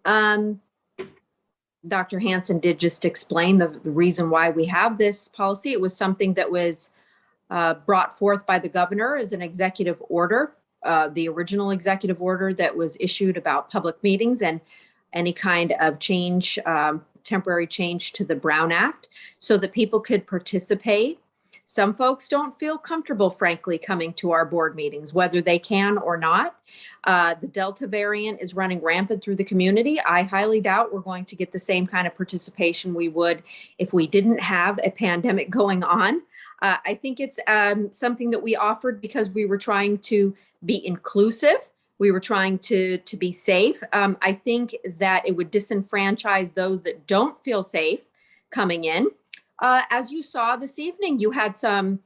Um, Dr. Hansen did just explain the reason why we have this policy. It was something that was brought forth by the governor as an executive order, the original executive order that was issued about public meetings and any kind of change, temporary change to the Brown Act, so that people could participate. Some folks don't feel comfortable, frankly, coming to our board meetings, whether they can or not. The Delta variant is running rampant through the community. I highly doubt we're going to get the same kind of participation we would if we didn't have a pandemic going on. I think it's something that we offered because we were trying to be inclusive. We were trying to be safe. I think that it would disenfranchise those that don't feel safe coming in. As you saw this evening, you had some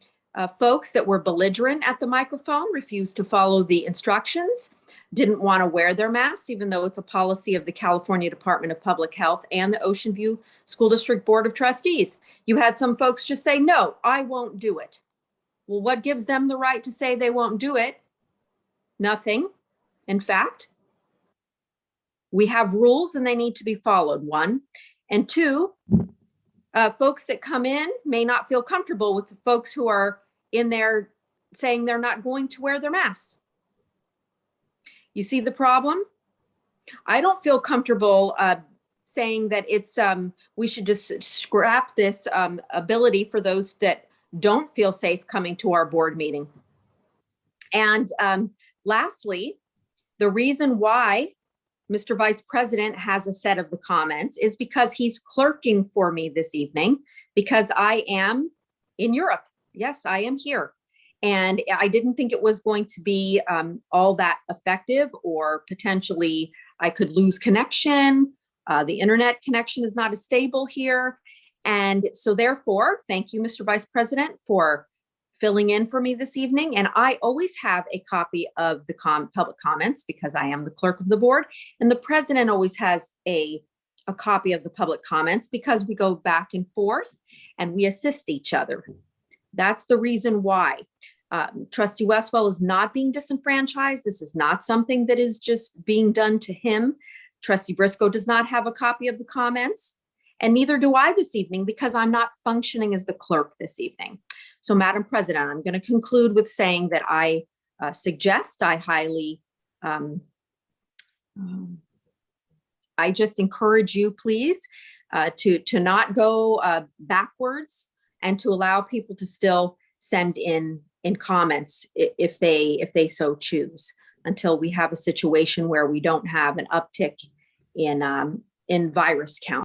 folks that were belligerent at the microphone, refused to follow the instructions, didn't want to wear their masks, even though it's a policy of the California Department of Public Health and the Ocean View School District Board of Trustees. You had some folks just say, no, I won't do it. Well, what gives them the right to say they won't do it? Nothing. In fact, we have rules and they need to be followed, one. And two, folks that come in may not feel comfortable with the folks who are in there saying they're not going to wear their masks. You see the problem? I don't feel comfortable saying that it's we should just scrap this ability for those that don't feel safe coming to our board meeting. And lastly, the reason why Mr. Vice President has a set of the comments is because he's clerking for me this evening, because I am in Europe. Yes, I am here. And I didn't think it was going to be all that effective, or potentially I could lose connection. The internet connection is not as stable here. And so therefore, thank you, Mr. Vice President, for filling in for me this evening. And I always have a copy of the public comments because I am the clerk of the board. And the president always has a copy of the public comments because we go back and forth and we assist each other. That's the reason why. Trustee Westwell is not being disenfranchised. This is not something that is just being done to him. Trustee Briscoe does not have a copy of the comments, and neither do I this evening because I'm not functioning as the clerk this evening. So, Madam President, I'm going to conclude with saying that I suggest, I highly, I just encourage you, please, to not go backwards and to allow people to still send in comments if they so choose, until we have a situation where we don't have an uptick in virus count.